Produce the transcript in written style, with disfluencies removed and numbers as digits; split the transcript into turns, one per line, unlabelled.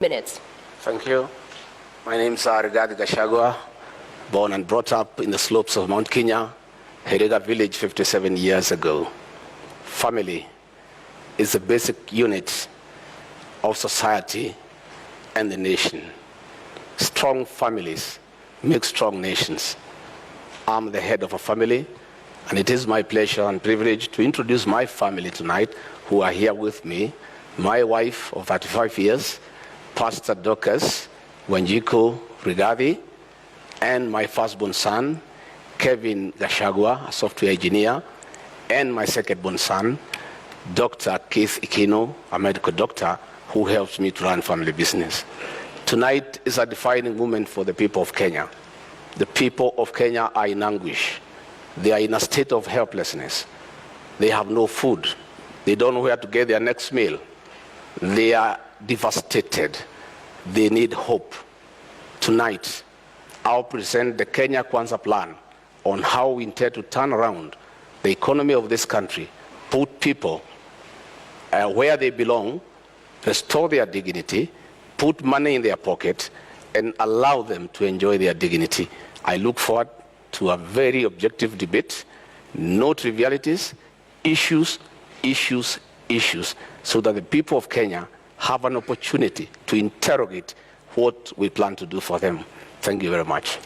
minutes.
Thank you. My name is Rigathi Gachagua, born and brought up in the slopes of Mount Kenya, Herega village 57 years ago. Family is the basic unit of society and the nation. Strong families make strong nations. I'm the head of a family, and it is my pleasure and privilege to introduce my family tonight, who are here with me. My wife of 35 years, Pastor Dorcas Wanjiku Rigathi, and my firstborn son, Kevin Gachagua, a software engineer, and my secondborn son, Dr. Keith Ikino, a medical doctor who helps me to run family business. Tonight is a defining moment for the people of Kenya. The people of Kenya are in anguish. They are in a state of helplessness. They have no food. They don't know where to get their next meal. They are devastated. They need hope. Tonight, I'll present the Kenya Kwanza plan on how we intend to turn around the economy of this country, put people where they belong, restore their dignity, put money in their pocket, and allow them to enjoy their dignity. I look forward to a very objective debate, no trivialities, issues, so that the people of Kenya have an opportunity to interrogate what we plan to do for them. Thank you very much.